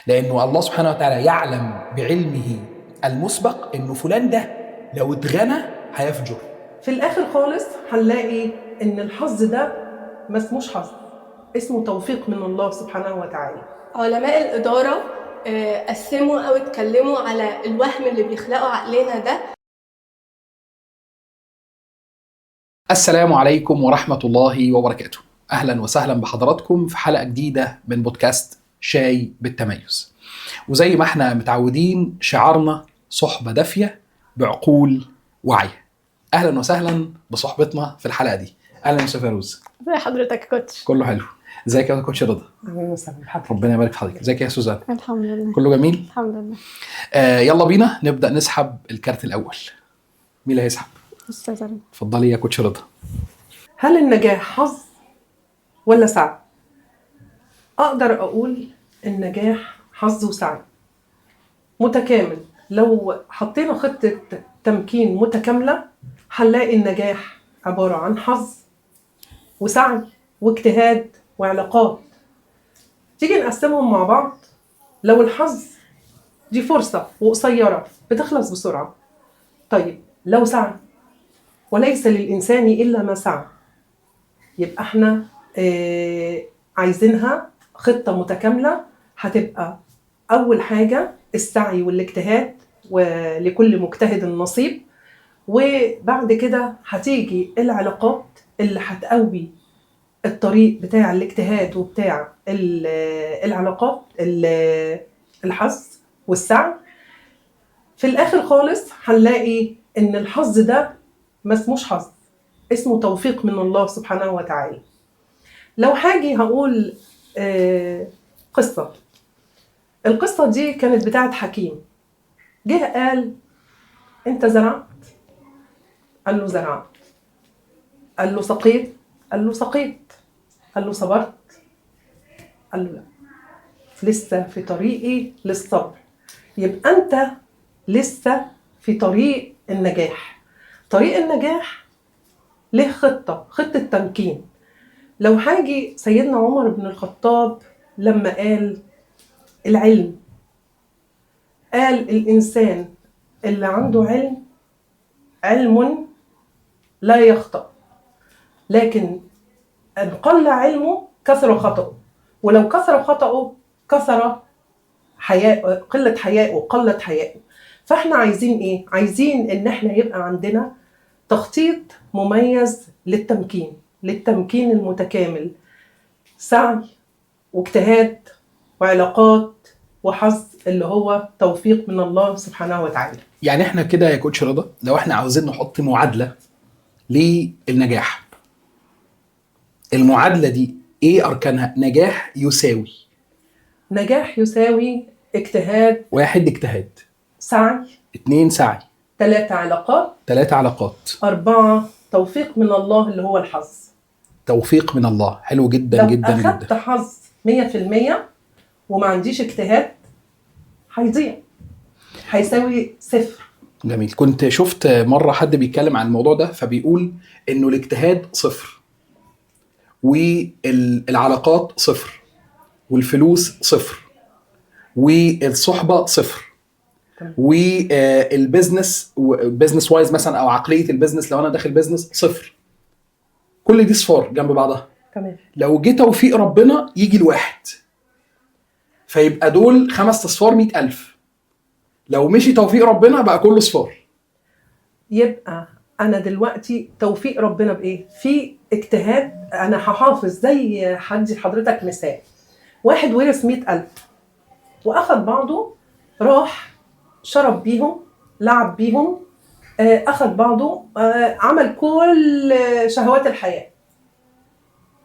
لأنه الله سبحانه وتعالى يعلم بعلمه المسبق إنه فلان ده لو اتغنى هيفجر. في الآخر خالص هنلاقي إن الحظ ده ما اسموش حظ، اسمه توفيق من الله سبحانه وتعالى. علماء الإدارة قسموا أو اتكلموا على الوهم اللي بيخلقه عقلنا ده. السلام عليكم ورحمة الله وبركاته. أهلا وسهلا بحضراتكم في حلقة جديدة من بودكاست شاي بالتميز. وزي ما احنا متعودين شعارنا صحبة دافية بعقول واعية. أهلا وسهلا بصحبتنا في الحلقة دي. أهلا وسهلا فيروز. زي حضرتك يا كوتش؟ كله حلو. ازيك يا كوتش رضا؟ أهلا وسهلا بحضرتك. ربنا يبارك في حضرتك. ازيك يا سوزان؟ الحمد لله كله جميل؟ الحمد لله. يلا بينا نبدأ نسحب الكارت الأول. مين اللي هيسحب؟ أستاذ رضا. اتفضلي يا كوتش رضا. هل النجاح حظ ولا سعي؟ أقدر أقول النجاح حظ وسعي متكامل. لو حطينا خطة تمكين متكاملة هنلاقي النجاح عبارة عن حظ وسعي واجتهاد وعلاقات. تيجي نقسمهم مع بعض. لو الحظ دي فرصة وقصيرة بتخلص بسرعة، طيب لو سعي وليس للإنسان إلا ما سعى، يبقى احنا عايزينها خطة متكاملة. هتبقى أول حاجة السعي والاجتهاد، ولكل مجتهد نصيب. وبعد كده هتيجي العلاقات اللي هتقوي الطريق بتاع الاجتهاد وبتاع العلاقات، الحظ والسعي. في الآخر خالص هنلاقي إن الحظ ده ما اسموش حظ، اسمه توفيق من الله سبحانه وتعالى. لو هاجي هقول قصة. القصة دي كانت بتاعت حكيم. جه قال انت زرعت؟ قال له زرعت. قال له سقيت؟ قال له سقيت. قال له صبرت؟ قال له لا، لسه في طريقي للصبر. يبقى انت لسه في طريق النجاح. طريق النجاح له خطة تمكين. لو هاجي سيدنا عمر بن الخطاب لما قال العلم، قال الإنسان اللي عنده علم لا يخطأ، لكن إن قل علمه كثر خطأه، ولو كثر خطأه كثر قلة حيائه قلت حيائه. فاحنا عايزين ايه؟ عايزين ان احنا يبقى عندنا تخطيط مميز للتمكين المتكامل، سعي واجتهاد وعلاقات وحظ اللي هو توفيق من الله سبحانه وتعالى. يعني احنا كده يا كوتش رضا لو احنا عاوزين نحط معادلة للنجاح، المعادلة دي ايه اركانها؟ نجاح يساوي اجتهاد. 1 اجتهاد، سعي. 2 سعي، 3 علاقات، 3 علاقات، 4 توفيق من الله اللي هو الحظ. توفيق من الله. حلو جدا لو جدا أخدت جدا. حظ 100% وما عنديش اجتهاد هيضيع، هيساوي 0. جميل. كنت شفت مرة حد بيتكلم عن الموضوع ده فبيقول انه الاجتهاد 0 والعلاقات 0 والفلوس 0 والصحبة 0 والبزنس وايز مثلا او عقلية البزنس لو انا داخل بزنس 0. كل دي صفار جنب بعضها. تمام. لو جه توفيق ربنا يجي الواحد، فيبقى دول 5 اصفار 100,000. لو مشي توفيق ربنا بقى كله صفار. يبقى أنا دلوقتي توفيق ربنا بإيه؟ في اجتهاد. أنا هحافظ زي حضرتك مثال. واحد ورث 100,000 وأخذ بعضه راح شرب بيهم، لعب بيهم، أخذ بعضه، عمل كل شهوات الحياة،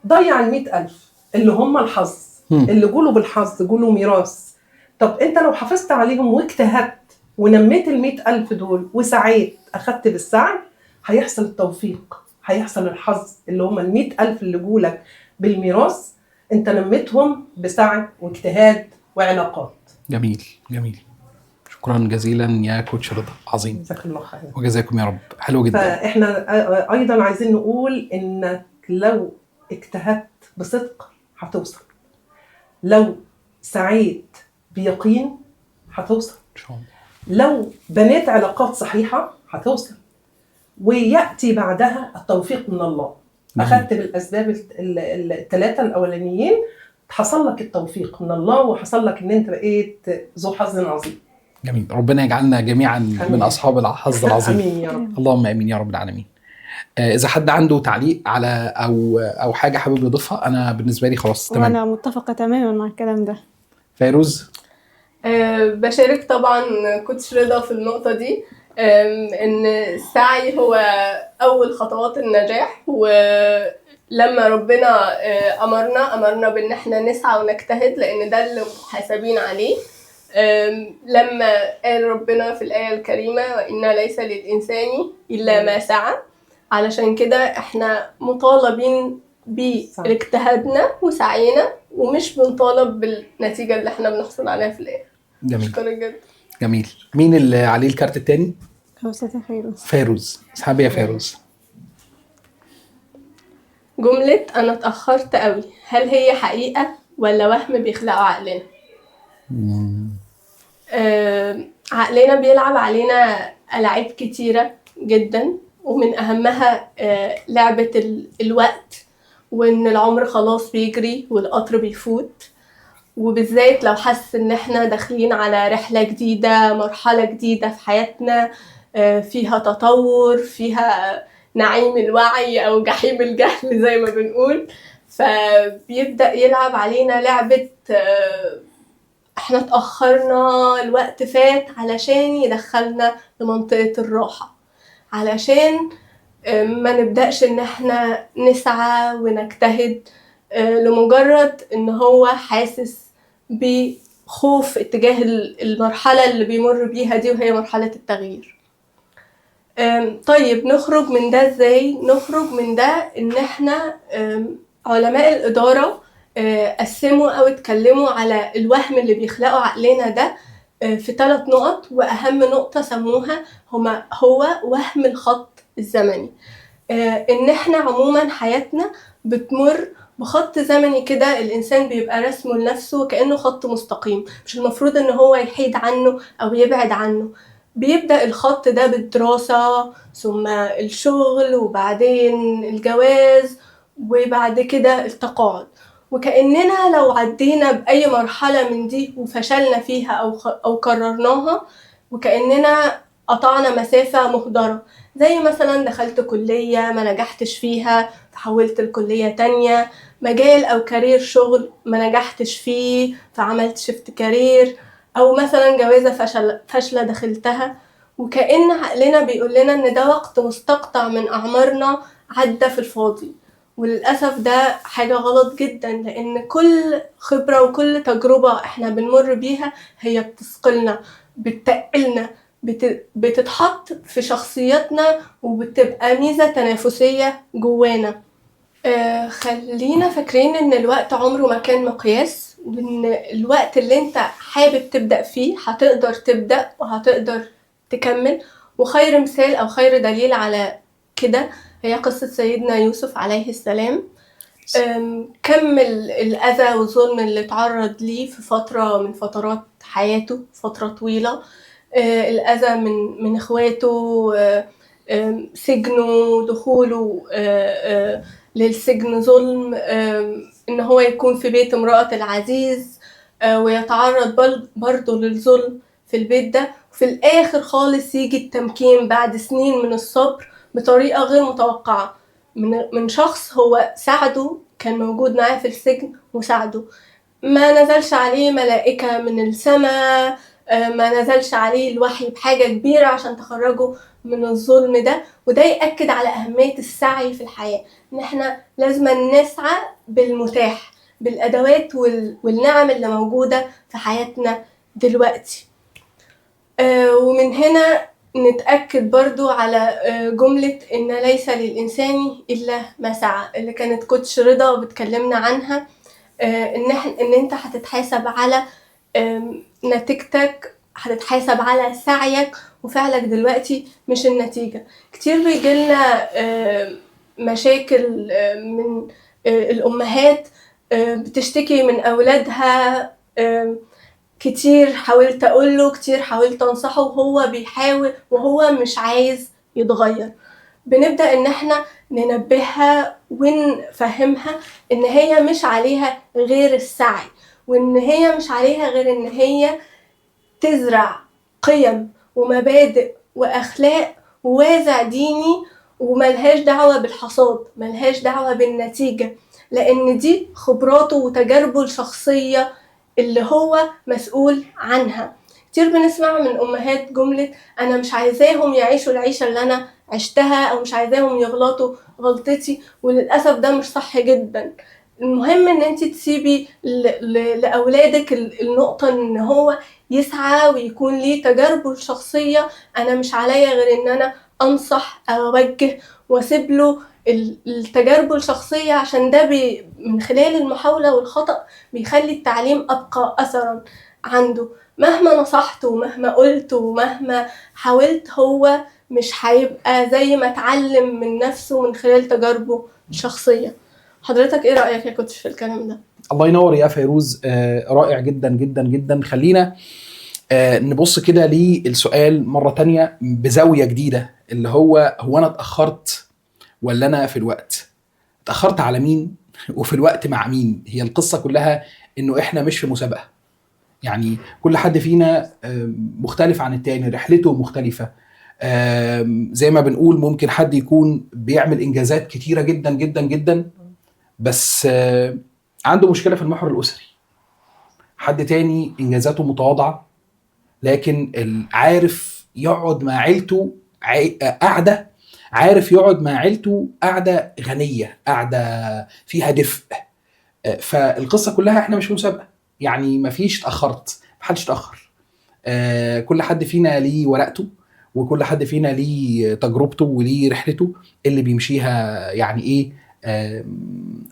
ضيع 100,000 اللي هم الحظ، اللي جوله بالحظ، جوله ميراث. طب أنت لو حافظت عليهم واجتهدت ونميت 100,000 دول وسعيت، أخدت بالسعي، هيحصل التوفيق، هيحصل الحظ اللي هم 100,000 اللي جولك بالميراث، أنت نميتهم بسعي واجتهاد وعلاقات. جميل جميل. شكرا جزيلا يا كوتش رضا. عظيم. جزاك الله خير. وجزاكم يا رب. حلو جدا. فاحنا ايضا عايزين نقول انك لو اجتهدت بصدق هتوصل، لو سعيت بيقين هتوصل. ان شاء الله. لو بنيت علاقات صحيحة هتوصل، ويأتي بعدها التوفيق من الله. أخذت بالأسباب الثلاثة الأولانيين، حصل لك التوفيق من الله، وحصل لك إن أنت بقيت ذو حظ عظيم. جميل. ربنا يجعلنا جميعا من أصحاب الحظ العظيم. آمين يا رب. اللهم آمين يا رب العالمين. إذا حد عنده تعليق على أو حاجة حابب يضيفها، أنا بالنسبة لي خلاص تمام. وأنا متفقة تماما مع الكلام ده. فيروز؟ بشارك طبعا كوتش رضا في النقطة دي، ان السعي هو اول خطوات النجاح. ولما ربنا امرنا بان احنا نسعى ونجتهد، لان ده اللي محاسبين عليه. لما قال ربنا في الآية الكريمة وإن ليس للإنسان إلا ما سعى، علشان كده احنا مطالبين باجتهادنا وسعينا، ومش بنطالب بالنتيجة اللي احنا بنحصل عليها في الآخر. جميل. شكرا جدا. جميل. مين اللي عليه الكارت التاني؟ أستاذة فيروز. فيروز. اسحبي يا فيروز. جملة أنا اتأخرت قوي، هل هي حقيقة ولا وهم بيخلقوا عقلنا؟ عقلنا بيلعب علينا ألعاب كتيرة جدا، ومن أهمها لعبة الوقت، وإن العمر خلاص بيجري والقطر بيفوت. وبالذات لو حس إن إحنا داخلين على رحلة جديدة، مرحلة جديدة في حياتنا، فيها تطور، فيها نعيم الوعي أو جحيم الجهل زي ما بنقول. فبيبدأ يلعب علينا لعبة احنا اتأخرنا، الوقت فات، علشان يدخلنا لمنطقة الراحة، علشان ما نبدأش ان احنا نسعى ونجتهد لمجرد ان هو حاسس بخوف اتجاه المرحلة اللي بيمر بيها دي، وهي مرحلة التغيير. طيب نخرج من ده ازاي؟ نخرج من ده ان احنا علماء الإدارة قسموا أو اتكلموا على الوهم اللي بيخلقوا عقلنا ده في 3 نقط، وأهم نقطة سموها هو وهم الخط الزمني. إن إحنا عموما حياتنا بتمر بخط زمني كده، الإنسان بيبقى رسمه لنفسه كأنه خط مستقيم، مش المفروض إن هو يحيد عنه أو يبعد عنه. بيبدأ الخط ده بالدراسة، ثم الشغل، وبعدين الجواز، وبعد كده التقاعد. وكأننا لو عدينا بأي مرحلة من دي وفشلنا فيها أو كررناها، وكأننا قطعنا مسافة مهدرة. زي مثلا دخلت كلية ما نجحتش فيها، فحولت لكلية تانية، مجال أو كارير شغل ما نجحتش فيه فعملت شفت كارير، أو مثلا جوازة فاشلة دخلتها. وكأن عقلنا بيقول لنا إن ده وقت مستقطع من أعمارنا عدى في الفاضي. وللأسف ده حاجة غلط جدا، لأن كل خبرة وكل تجربة احنا بنمر بيها هي بتثقلنا، بتقلنا، بتتحط في شخصياتنا، وبتبقى ميزة تنافسية جوانا. خلينا فاكرين ان الوقت عمره ما كان مقياس، وان الوقت اللي انت حابب تبدأ فيه هتقدر تبدأ وهتقدر تكمل. وخير مثال او خير دليل على كده هي قصة سيدنا يوسف عليه السلام. كم الأذى والظلم اللي اتعرض ليه في فترة من فترات حياته، فترة طويلة. الأذى من إخواته، سجنه، دخوله للسجن ظلم، إن هو يكون في بيت امرأة العزيز ويتعرض برضه للظلم في البيت ده. وفي الآخر خالص يجي التمكين بعد سنين من الصبر بطريقة غير متوقعة من شخص هو ساعده، كان موجود معاه في السجن وساعده. ما نزلش عليه ملائكة من السماء، ما نزلش عليه الوحي بحاجة كبيرة عشان تخرجه من الظلم ده. وده يأكد على أهمية السعي في الحياة، إن إحنا لازم نسعى بالمتاح، بالأدوات والنعم اللي موجودة في حياتنا دلوقتي. ومن هنا نتأكد برضو على جملة إن ليس للإنسان إلا ما سعى، اللي كانت كوتش رضا بتكلمنا عنها. إن أنت هتتحاسب على نتيجتك، هتتحاسب على سعيك وفعلك دلوقتي، مش النتيجة. كتير بيجيلنا مشاكل من الأمهات بتشتكي من أولادها كتير حاولت اقوله، كتير حاولت انصحه وهو بيحاول وهو مش عايز يتغير. بنبدأ ان احنا ننبهها ونفهمها ان هي مش عليها غير السعي، وان هي مش عليها غير ان هي تزرع قيم ومبادئ واخلاق ووازع ديني، وملهاش دعوة بالحصاد، ملهاش دعوة بالنتيجة، لان دي خبراته وتجاربه الشخصية اللي هو مسؤول عنها. كتير بنسمع من امهات جملة انا مش عايزاهم يعيشوا العيشة اللي انا عشتها، او مش عايزاهم يغلطوا غلطتي، وللأسف ده مش صح جدا. المهم ان انت تسيبي لاولادك النقطة ان هو يسعى ويكون ليه تجاربه الشخصية. انا مش عليا غير ان انا انصح او اوجه واسيب له التجارب الشخصية، عشان ده من خلال المحاولة والخطأ بيخلي التعليم أبقى أثرا عنده. مهما نصحت ومهما قلت ومهما حاولت هو مش هيبقى زي ما اتعلم من نفسه من خلال تجاربه الشخصية. حضرتك ايه رأيك يا كوتش في الكلام ده؟ الله ينور يا فيروز، رائع جدا جدا جدا. خلينا نبص كده للسؤال مرة تانية بزاوية جديدة، اللي هو أنا اتأخرت ولا أنا في الوقت؟ اتأخرت على مين وفي الوقت مع مين؟ هي القصة كلها إنه إحنا مش في مسابقة، يعني كل حد فينا مختلف عن التاني، رحلته مختلفة. زي ما بنقول ممكن حد يكون بيعمل إنجازات كتيرة جدا جدا جدا، بس عنده مشكلة في المحور الأسري. حد تاني إنجازاته متواضعة، لكن عارف يقعد مع عيلته قعدة، عارف يقعد مع عيلته قعدة غنية، قعدة فيها دفء. فالقصة كلها احنا مش مسابقة، يعني مفيش اتأخرت، محدش اتأخر. كل حد فينا ليه ورقته، وكل حد فينا ليه تجربته وليه رحلته اللي بيمشيها، يعني ايه،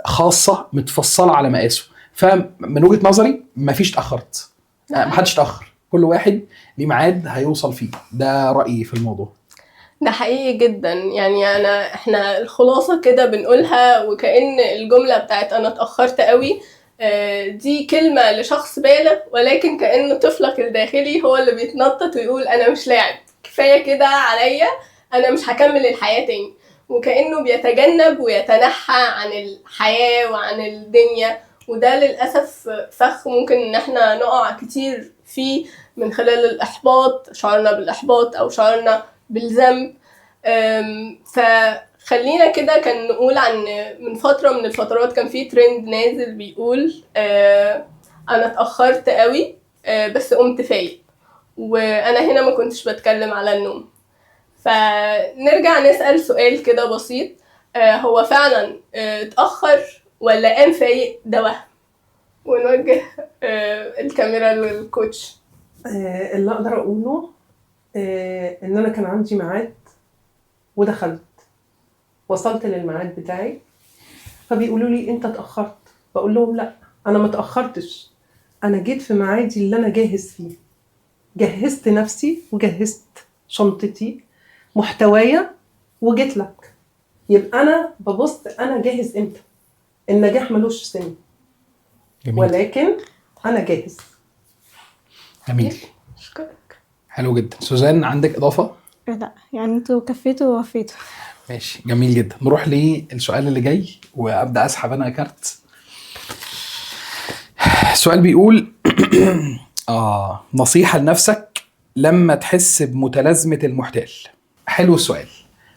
خاصة متفصلة على مقاسه. فمن وجهة نظري مفيش اتأخرت، محدش اتأخر، كل واحد ليه ميعاد هيوصل فيه. ده رأيي في الموضوع. ده حقيقي جدا. يعني احنا الخلاصة كده بنقولها، وكأن الجملة بتاعت انا اتأخرت قوي دي كلمة لشخص بالغ، ولكن كأن طفلك الداخلي هو اللي بيتنطط ويقول انا مش لاعب، كفاية كده عليا، انا مش هكمل الحياة تاني. وكأنه بيتجنب ويتنحى عن الحياة وعن الدنيا، وده للأسف فخ ممكن ان احنا نقع كتير فيه من خلال الإحباط، شعرنا بالإحباط أو شعرنا بالذنب. فخلينا كده كان نقول عن من فترة من الفترات كان في ترند نازل بيقول أنا اتأخرت قوي بس قمت فايق. وأنا هنا ما كنتش بتكلم على النوم. فنرجع نسأل سؤال كده بسيط، هو فعلا اتأخر ولا قام فايق ده وهم؟ ونوجه الكاميرا للكوتش. اللي اقدر اقوله ان انا كان عندي ميعاد ودخلت، وصلت للميعاد بتاعي، فبيقولوا لي انت اتأخرت. بقول لهم لا، انا ما اتأخرتش، انا جيت في ميعادي اللي انا جاهز فيه. جهزت نفسي وجهزت شنطتي محتوايا وجيت لك. يبقى انا ببص انا جاهز امتى. النجاح ملوش سن، جميل. ولكن انا جاهز. جميل، أشكرك. حلو جدا. سوزان عندك إضافة؟ لا يعني انتوا كفيتوا ووفيتوا. ماشي، جميل جدا. نروح للسؤال اللي جاي وأبدأ أسحب أنا كارت. السؤال بيقول نصيحة لنفسك لما تحس بمتلازمة المحتال. حلو السؤال،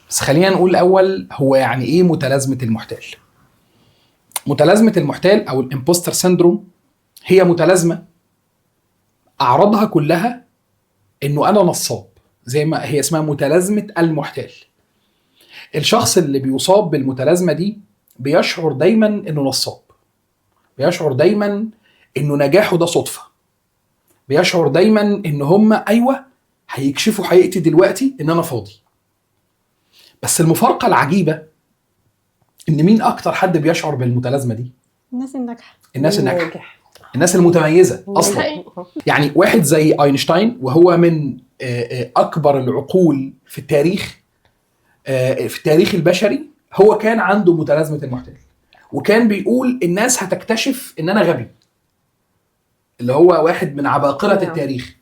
بس خلينا نقول الأول هو يعني إيه متلازمة المحتال؟ متلازمة المحتال أو الإمبوستر سيندروم هي متلازمة أعراضها كلها إنه أنا نصاب، زي ما هي اسمها متلازمة المحتال. الشخص اللي بيصاب بالمتلازمة دي بيشعر دايما إنه نصاب، بيشعر دايما إنه نجاحه ده صدفة، بيشعر دايما إن هم أيوة هيكشفوا حقيقتي دلوقتي إن أنا فاضي. بس المفارقة العجيبة إن مين أكتر حد بيشعر بالمتلازمة دي؟ الناس الناجحة. الناس الناجحة، الناس المتميزة أصلا. يعني واحد زي أينشتاين، وهو من أكبر العقول في التاريخ، في التاريخ البشري، هو كان عنده متلازمة المحتال، وكان بيقول الناس هتكتشف إن أنا غبي. اللي هو واحد من عباقرة التاريخ.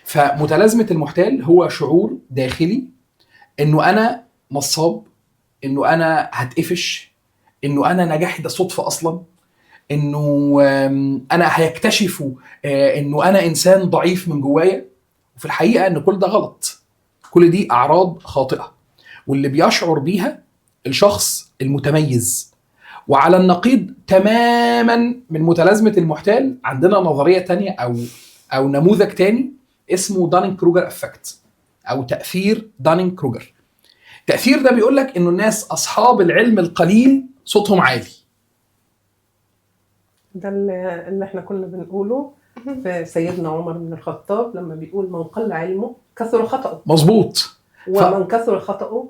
فمتلازمة المحتال هو شعور داخلي انه انا نصاب، انه انا هتقفش، انه انا نجاحي ده صدفة اصلا، انه انا هيكتشفوا انه انا انسان ضعيف من جوايا. وفي الحقيقة ان كل ده غلط، كل دي اعراض خاطئة، واللي بيشعر بيها الشخص المتميز. وعلى النقيض تماما من متلازمة المحتال عندنا نظرية تانية او نموذج تاني اسمه دانينج كروجر افكت، او تأثير دانينج كروجر. التأثير ده بيقول لك انه الناس اصحاب العلم القليل صوتهم عالي. ده اللي احنا كنا بنقوله في سيدنا عمر بن الخطاب لما بيقول من قل علمه كثر خطأه. مظبوط. ومن كثر خطأه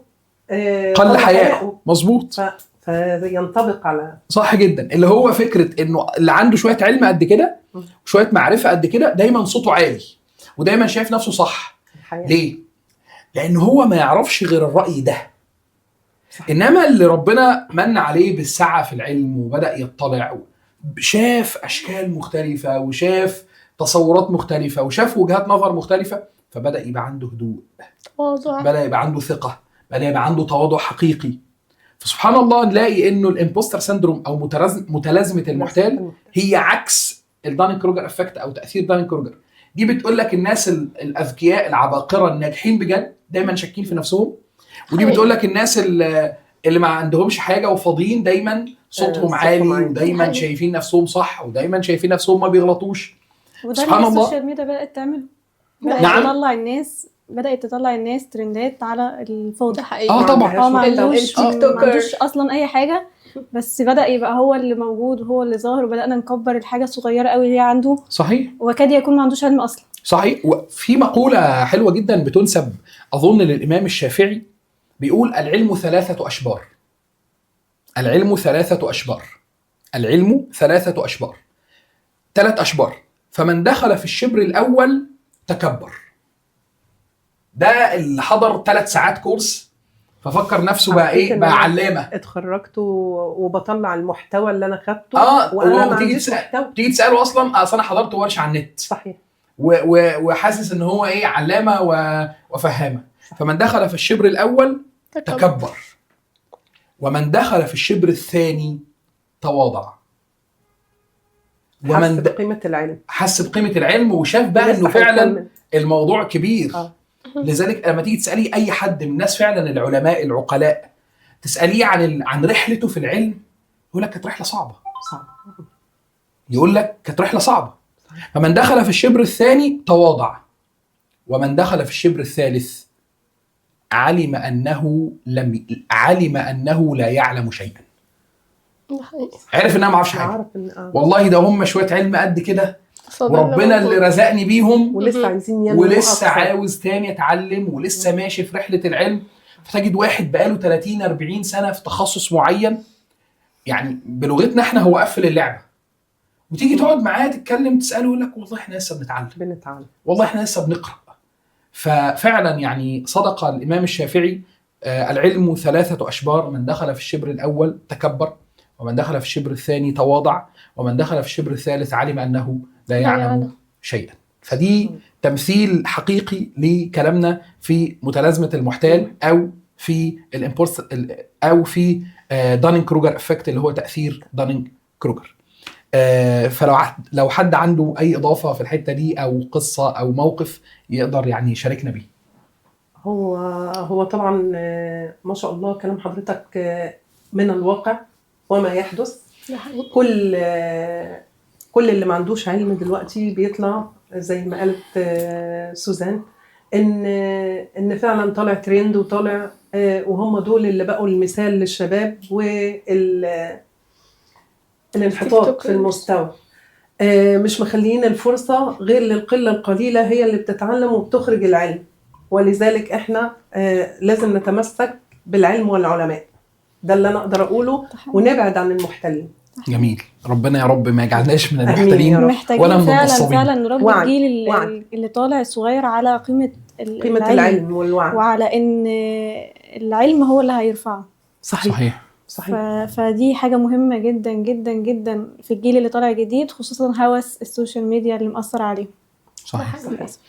قل حياءه. مظبوط. فينطبق على صح جدا، اللي هو فكرة انه اللي عنده شوية علم قد كده وشوية معرفة قد كده دايما صوته عالي ودايما شايف نفسه صح. الحياة. ليه؟ لان هو ما يعرفش غير الرأي ده. صح. انما اللي ربنا من عليه بالسعة في العلم وبدأ يطلع، شاف اشكال مختلفة وشاف تصورات مختلفة وشاف وجهات نظر مختلفة، فبدأ يبقى عنده هدوء، بدأ يبقى عنده ثقة، بدأ يبقى عنده تواضع حقيقي. فسبحان الله نلاقي انه الامبوستر سيندروم او متلازمة المحتال هي عكس الدانينج كروجر افكت او تأثير دانينج كروجر. دي بتقول لك الناس الاذكياء العباقرة الناجحين بجد دايما شاكين في نفسهم، ودي بتقول لك الناس اللي ما عندهمش حاجة وفاضيين دايما صوتهم عالي ودايما شايفين نفسهم صح ودايما شايفين نفسهم ما بيغلطوش. سبحان الله. السوشيال ميديا بدأت تعمله، بدأت تطلع الناس ترندات على الفوضى. طبعا. ما عندوش اصلا اي حاجه، بس بدأ يبقى هو اللي موجود وهو اللي ظاهر، وبدأنا نكبر الحاجه الصغيره قوي اللي عنده. صحيح. وكاد يكون ما عندوش علم اصلا. صحيح. وفي مقوله حلوه جدا بتنسب اظن للامام الشافعي، بيقول العلم 3 أشبار. العلم 3 أشبار. العلم 3 أشبار، 3 أشبار. فمن دخل في الشبر الأول تكبر. ده اللي حضر 3 ساعات كورس ففكر نفسه بقى ايه، بقى علامه. اتخرجت وبطلع المحتوى اللي انا خدته وانا ما عنديش محتوى. تيجي تساله اصلا انا حضرت ورشه على النت. صحيح. وحاسس ان هو ايه، علامه وفهامه. فمن دخل في الشبر الاول تكبر، ومن دخل في الشبر الثاني تواضع، حس بقيمه العلم، حس بقيمه العلم وشاف بقى انه فعلا الموضوع كبير. لذلك لما تيجي تسالي اي حد من الناس فعلا العلماء العقلاء، تساليه عن رحلته في العلم، يقول لك كانت رحله صعبه. يقول لك كانت رحله صعبه. فمن دخل في الشبر الثاني تواضع، ومن دخل في الشبر الثالث علم انه لا يعلم شيئا. عرف ان انا ما اعرفش حاجه. والله ده هم شويه علم قد كده وربنا اللي رزقني بيهم، ولسه عايزين ينمو، ولسه عاوز تاني اتعلم، ولسه ماشي في رحله العلم. فتجد واحد بقاله 30-40 سنه في تخصص معين، يعني بلغتنا احنا هو قفل اللعبه، وتيجي تقعد معاه تتكلم تساله يقول لك والله احنا لسه بنتعلم، والله احنا لسه بنقرا. ففعلا يعني صدق الامام الشافعي، العلم 3 أشبار، من دخل في الشبر الاول تكبر، ومن دخل في الشبر الثاني تواضع، ومن دخل في الشبر الثالث علم انه لا يعلم شيئا. فدي تمثيل حقيقي لكلامنا في متلازمة المحتال أو في أو في دانينج كروجر افكت اللي هو تأثير دانينج كروجر. فلو حد عنده أي إضافة في الحتة دي أو قصة أو موقف يقدر يعني يشاركنا بيه. هو طبعا ما شاء الله كلام حضرتك من الواقع وما يحدث. كل اللي ما عندوش علم دلوقتي بيطلع زي ما قالت سوزان ان فعلا طالع ترند وطالع، وهم دول اللي بقوا المثال للشباب والانحطاط في المستوى. مش مخليين الفرصة غير للقلة القليلة هي اللي بتتعلم وبتخرج العلم، ولذلك احنا لازم نتمسك بالعلم والعلماء. ده اللي انا اقدر اقوله، ونبعد عن المحتلين. جميل. ربنا يا رب ما يجعلناش من المحتلين ولا من النصابين. فعلا نربي الجيل اللي طالع الصغير على قيمة العلم والوعي، وعلى ان العلم هو اللي هيرفعه. صحيح. صحيح. فدي حاجة مهمة جدا جدا جدا في الجيل اللي طالع جديد، خصوصا هوس السوشيال ميديا اللي مأثر عليه. صحيح. للأسف.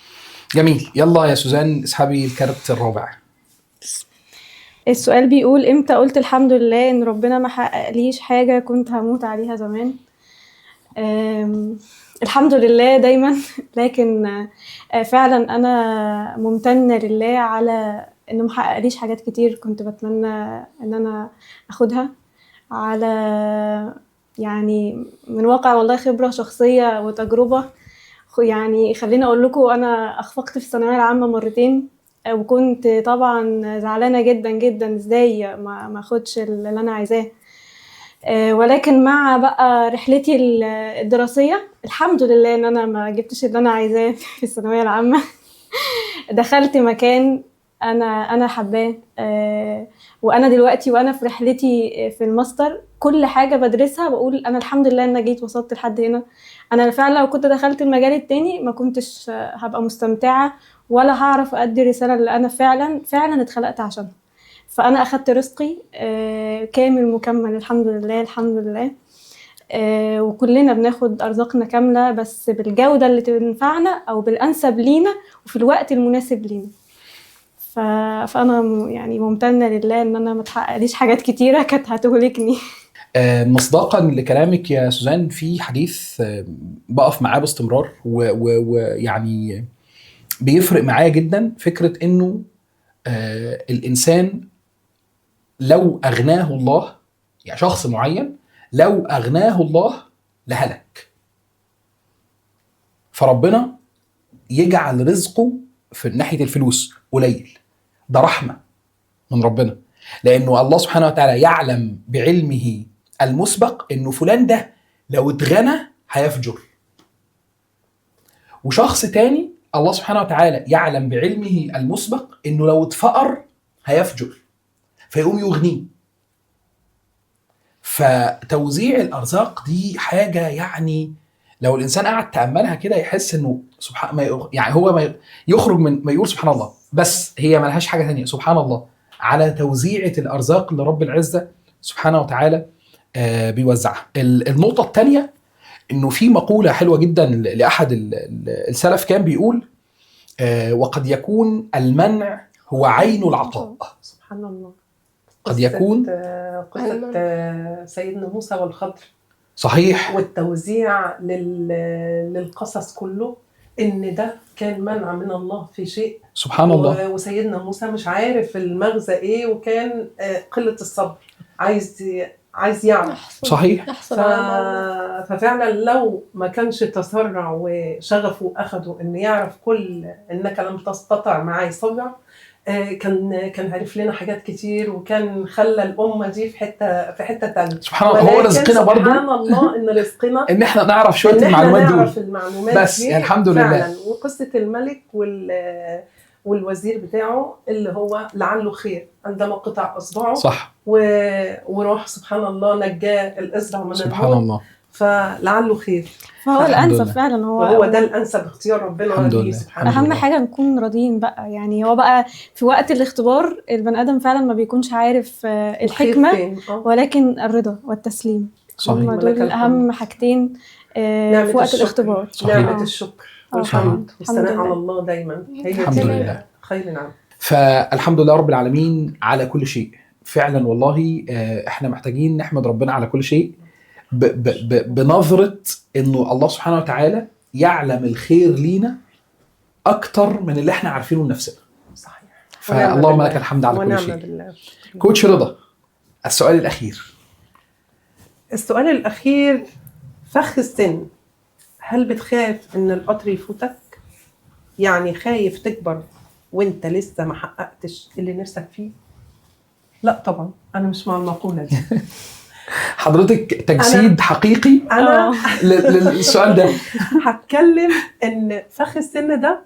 جميل. يلا يا سوزان اسحبي الكارت الرابع. السؤال بيقول امتى قلت الحمد لله ان ربنا ما حققليش حاجة كنت هموت عليها زمان؟ الحمد لله دايما، لكن فعلا انا ممتنة لله على انه ما حققليش حاجات كتير كنت بتمنى ان انا اخدها، على يعني من واقع والله خبرة شخصية وتجربة. يعني خليني اقول لكم انا اخفقت في الثانوية العامة مرتين، وكنت طبعا زعلانة جدا جدا ازاي ما اخدش اللي انا عايزاه. ولكن مع بقى رحلتي الدراسية الحمد لله ان انا ما جبتش اللي انا عايزاه في الثانوية العامة. دخلت مكان انا حباه، وانا دلوقتي وانا في رحلتي في الماستر كل حاجة بدرسها بقول انا الحمد لله ان جيت وصلت لحد هنا. انا فعلا لو كنت دخلت المجال التاني ما كنتش هبقى مستمتعة ولا هعرف أدي الرسالة اللي أنا فعلا اتخلقت عشانها. فأنا أخدت رزقي كامل مكمل الحمد لله الحمد لله. وكلنا بناخد أرزاقنا كاملة بس بالجودة اللي تنفعنا أو بالأنسب لينا وفي الوقت المناسب لينا. فأنا يعني ممتنة لله إن أنا ما تحققليش حاجات كتيرة كانت هتهلكني. مصداقا لكلامك يا سوزان، في حديث بقف معاه باستمرار ويعني بيفرق معايا جدا، فكرة انه الانسان لو اغناه الله، يعني شخص معين لو اغناه الله لهلك، فربنا يجعل رزقه في ناحية الفلوس قليل. ده رحمة من ربنا، لانه الله سبحانه وتعالى يعلم بعلمه المسبق انه فلان ده لو اتغنى هيفجر، وشخص تاني الله سبحانه وتعالى يعلم بعلمه المسبق انه لو اتفقر هيفجر فيقوم يغنيه. فتوزيع الارزاق دي حاجه يعني لو الانسان قعد تاملها كده يحس انه سبحان ما يعني هو ما يخرج من ما يقول سبحان الله، بس هي ما لهاش حاجه ثانيه. سبحان الله على توزيعه الارزاق اللي رب العزه سبحانه وتعالى بيوزعها. النقطه الثانيه انه في مقوله حلوه جدا لاحد السلف كان بيقول وقد يكون المنع هو عين العطاء. سبحان الله. قد يكون قصة سيدنا موسى والخضر، صحيح، والتوزيع للقصص كله ان ده كان منع من الله في شيء سبحان الله. وسيدنا موسى مش عارف المغزى ايه، وكان قلة الصبر، عايز يعرف. صحيح. ففعلا لو ما كانش تسرع وشغفه اخده ان يعرف كل انك لم تستطع معي صبر، كان عارف لنا حاجات كتير، وكان خلى الامه دي في حته تانية. سبحان الله. هو رزقنا برضو، سبحان الله ان رزقنا ان احنا نعرف شويه المعلومات دول بس دي يعني الحمد لله. فعلا. وقصه الملك والوزير بتاعه اللي هو لعله خير عندما قطع اصبعه، صح، وروح سبحان الله نجاه الاصبع من سبحان الله، فلعله خير. فهو الانسب فعلا، هو ده الانسب اختيار ربنا ليه سبحانه. اهم حاجه نكون راضيين بقى. يعني هو بقى في وقت الاختبار البني ادم فعلا ما بيكونش عارف الحكمه، ولكن الرضا والتسليم هم دول اهم حاجتين في وقت الاختبار. نعمه الشكر والحمد والثناء على الله دايما هي الحمد لله خير. نعم. فالحمد لله رب العالمين على كل شيء. فعلا والله احنا محتاجين نحمد ربنا على كل شيء بنظرة انه الله سبحانه وتعالى يعلم الخير لينا اكتر من اللي احنا عارفينه لنفسنا. صحيح. فاللهم لك الحمد على كل شيء. كوتش رضا، السؤال الأخير فخ السن. هل بتخاف ان القطر يفوتك؟ يعني خايف تكبر وانت لسه ما حققتش اللي نفسك فيه؟ لا طبعا، انا مش مع المقولة دي. حضرتك تجسيد حقيقي أنا للسؤال ده. هتكلم ان فخ السن ده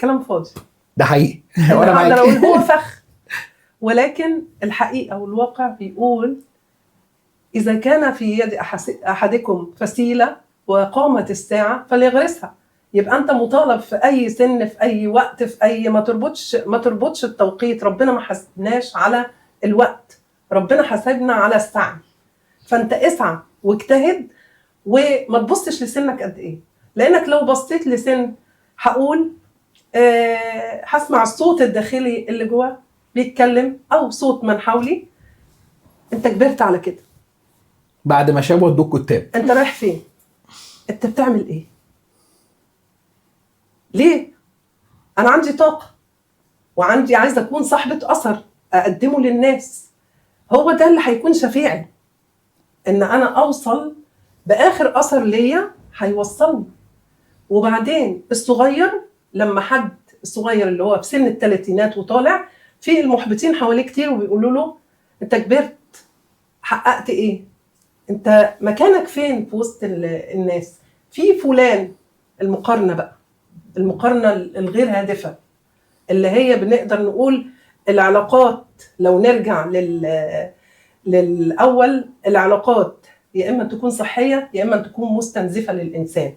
كلام فاضي. ده حقيقي. وانا معاك. هو فخ، ولكن الحقيقة والواقع بيقول إذا كان في يد أحدكم فسيلة وقامت الساعة فليغرسها. يبقى أنت مطالب في أي سن، في أي وقت، في أي ما تربطش التوقيت. ربنا ما حسبناش على الوقت، ربنا حاسبنا على السعي. فانت اسعى واجتهد وما تبصش لسنك قد ايه، لانك لو بصيت لسن هقول هسمع الصوت الداخلي اللي جوه بيتكلم او صوت من حولي، انت كبرت على كده. بعد ما شابوا ودوك كتاب. انت رايح فين؟ انت بتعمل ايه؟ ليه؟ انا عندي طاقه وعندي عايزه اكون صاحبه اثر اقدمه للناس، هو ده اللي هيكون شفيعي، ان انا اوصل باخر اثر ليا هيوصلني. وبعدين الصغير، لما حد الصغير اللي هو في سن الثلاثينات وطالع، في المحبطين حواليه كتير وبيقولوا له انت كبرت، حققت ايه؟ انت مكانك فين في وسط الناس؟ في فلان. المقارنه بقى، المقارنه الغير هادفه اللي هي بنقدر نقول العلاقات. لو نرجع للاول، العلاقات يا اما تكون صحيه يا اما تكون مستنزفه للانسان.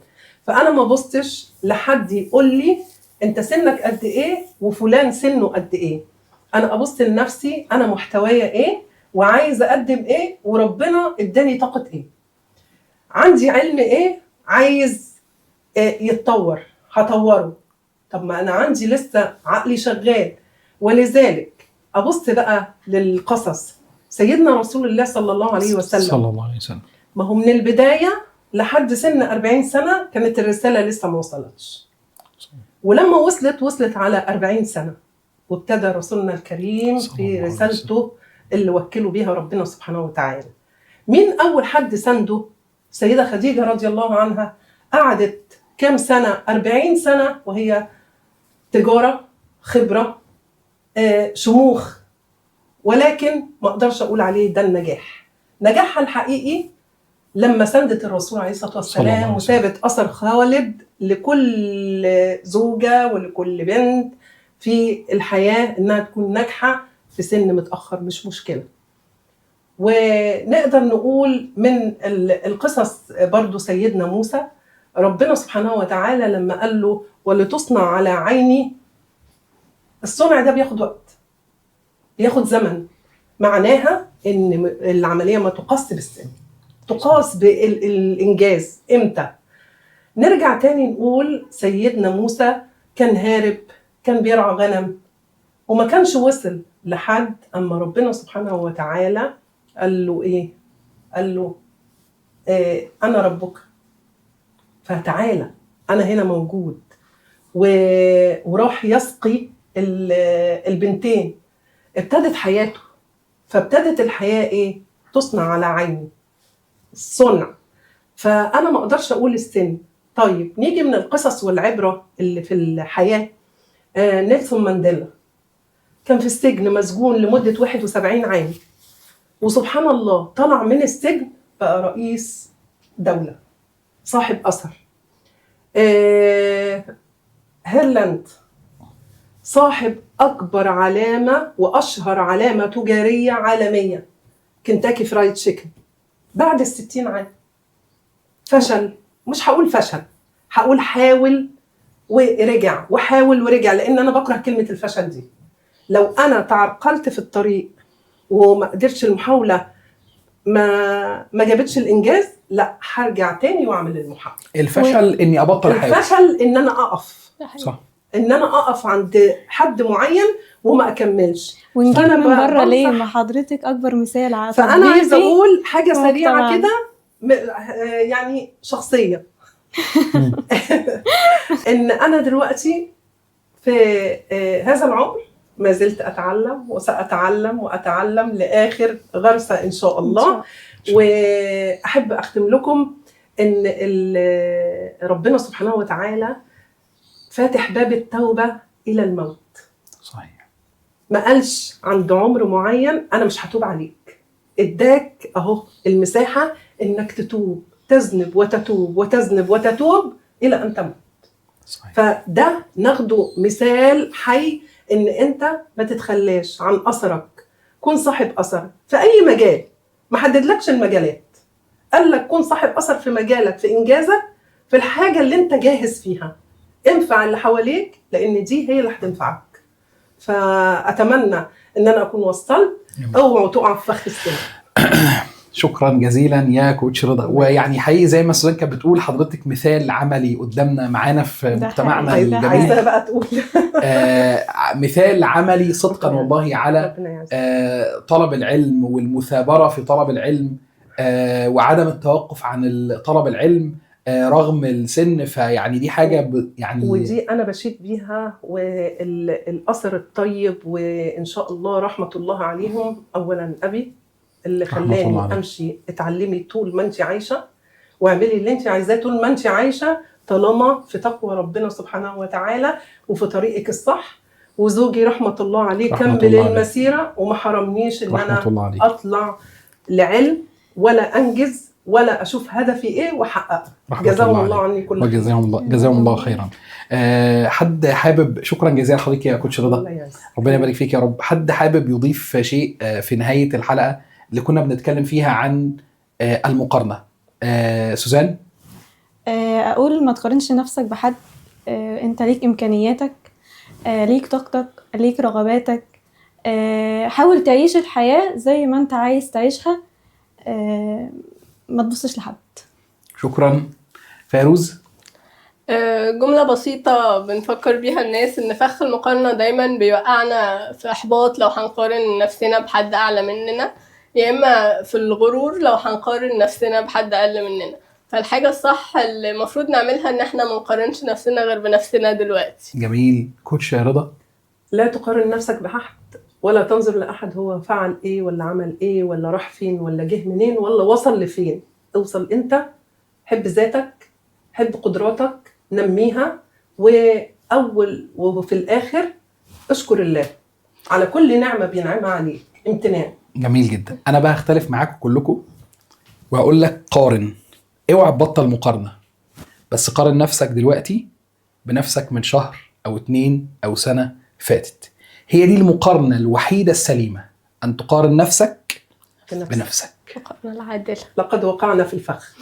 فانا ما بصتش لحد يقول لي انت سنك قد ايه وفلان سنه قد ايه، انا ابص لنفسي انا محتوايا ايه وعايزه اقدم ايه وربنا اداني طاقه ايه، عندي علم ايه عايز يتطور هطوره. طب ما انا عندي لسه عقلي شغال. ولذلك ابص بقى للقصص سيدنا رسول الله صلى الله عليه وسلم. صلى الله عليه وسلم. ما هو من البدايه لحد سن 40 سنه كانت الرساله لسه ما وصلتش، ولما وصلت على 40 سنه وابتدى رسولنا الكريم في رسالته اللي وكلوا بيها ربنا سبحانه وتعالى. مين اول حد سنده؟ سيدة خديجة رضي الله عنها. قعدت كام سنة؟ 40 سنة وهي تجارة، خبرة، شموخ، ولكن ما اقدرش اقول عليه ده النجاح. نجاحها الحقيقي لما سندت الرسول عليه الصلاة والسلام وسابت أثر خالد لكل زوجة ولكل بنت في الحياة إنها تكون ناجحة في سن متأخر، مش مشكلة. ونقدر نقول من القصص برضو سيدنا موسى، ربنا سبحانه وتعالى لما قال له ولتصنع على عيني، الصنع ده بياخد وقت، بياخد زمن، معناها إن العملية ما تقاس بالسن، تقاس بالإنجاز. إمتى؟ نرجع تاني نقول سيدنا موسى كان هارب، كان بيرعى غنم وما كانش وصل لحد أما ربنا سبحانه وتعالى قال له إيه؟ قال له أنا ربك فتعالى، أنا هنا موجود. وراح يسقي البنتين، ابتدت حياته. فابتدت الحياة إيه؟ تصنع على عيني، الصنع. فأنا ما أقدرش أقول السن. طيب نيجي من القصص والعبرة اللي في الحياة. نيلسون مانديلا كان في السجن مسجون لمدة 71 عام، وسبحان الله طلع من السجن بقى رئيس دولة صاحب أثر. هيرلاند صاحب أكبر علامة وأشهر علامة تجارية عالمية، كنتاكي فرايد تشيكن، بعد 60 عام فشل. مش هقول فشل، هقول حاول ورجع وحاول ورجع، لأن أنا بكره كلمة الفشل دي. لو أنا تعرقلت في الطريق وما قدرتش المحاولة ما جابتش الإنجاز، لا هرجع تاني وأعمل المحاولة. الفشل إني أبطل حاجة، الفشل إن أنا أقف، صح، إن أنا أقف عند حد معين وما أكملش. ونجيب من بره ليه؟ ما حضرتك أكبر مثال على فأنا عايزة أقول حاجة سريعة طبعاً. كده يعني شخصية. إن أنا دلوقتي في هذا العمر ما زلت أتعلم وسأتعلم وأتعلم لآخر غرسة إن شاء الله. وأحب أختم لكم إن ربنا سبحانه وتعالى فاتح باب التوبة إلى الموت. صحيح. ما قالش عند عمر معين أنا مش هتوب عليك، إداك أهو المساحة إنك تتوب، تذنب وتتوب وتذنب وتتوب إلى أن تموت. صحيح. فده ناخده مثال حي إن أنت ما تتخلاش عن أثرك، كن صاحب أثر في أي مجال. ما حددلكش المجالات، قال لك كن صاحب أثر في مجالك، في إنجازك، في الحاجة اللي أنت جاهز فيها. انفع اللي حواليك لأن دي هي اللي هتنفعك. فاتمنى ان انا اكون وصلت او تقع في فخ السن. شكرا جزيلا يا كوتش رضا. ويعني حقيقي زي ما سوزان كانت بتقول، حضرتك مثال عملي قدامنا معانا في ده مجتمعنا حقيقي. الجميل. عايزاها بقى تقول. مثال عملي صدقا والله على ربنا يعزك. طلب العلم والمثابرة في طلب العلم، وعدم التوقف عن طلب العلم رغم السن. فيعني دي حاجة يعني ودي انا بشيد بيها، والاثر الطيب، وان شاء الله رحمه الله عليهم. اولا ابي اللي رحمة الله خلاني عليه. امشي، اتعلمي طول ما انت عايشه واعملي اللي انت عايزاه طول ما انت عايشه، طالما في تقوى ربنا سبحانه وتعالى وفي طريقك الصح. وزوجي رحمه الله عليه رحمة كمل الله عليه. المسيره وما حرمنيش ان رحمة الله انا عليه. اطلع لعلم ولا انجز ولا اشوف هدفي ايه واحققه. رحمة جزاهم الله الله عليه. عني كل خير. جزاهم الله خيرا. حد حابب، شكرا جزيلا لحضرتك يا كوتش رضا، الله يعزك. ربنا يبارك فيك يا رب. حد حابب يضيف شيء في نهاية الحلقة اللي كنا بنتكلم فيها عن المقارنة؟ سوزان. اقول ما تقارنش نفسك بحد. انت ليك امكانياتك، ليك طاقتك، ليك رغباتك. حاول تعيش الحياة زي ما انت عايز تعيشها. ما تبصش لحد. شكرا. فيروز. جملة بسيطة بنفكر بيها الناس، إن فخ المقارنة دايما بيوقعنا في إحباط لو هنقارن نفسنا بحد أعلى مننا، يا إما في الغرور لو هنقارن نفسنا بحد أقل مننا. فالحاجة الصح اللي المفروض نعملها إن إحنا منقارنش نفسنا غير بنفسنا دلوقتي. جميل. كوتش رضا. لا تقارن نفسك بأحد، ولا تنظر لأحد هو فعل إيه ولا عمل إيه ولا راح فين ولا جه منين ولا وصل لفين. اوصل أنت، حب ذاتك، حب قدراتك، نميها، وفي الآخر اشكر الله على كل نعمة بينعمها عليك. امتنان. جميل جدا. أنا بقى هختلف معاكم كلكم وهقول لك قارن. اوعى تبطل مقارنة، بس قارن نفسك دلوقتي بنفسك من شهر أو 2 أو سنة فاتت. هي دي المقارنة الوحيدة السليمة، أن تقارن نفسك بنفسك. مقارنة العادلة. لقد وقعنا في الفخ.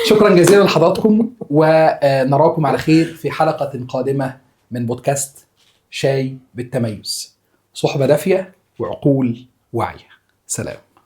شكرا جزيلا لحضراتكم، ونراكم على خير في حلقة قادمة من بودكاست شاي بالتميز. صحبة دافية وعقول واعية. سلام.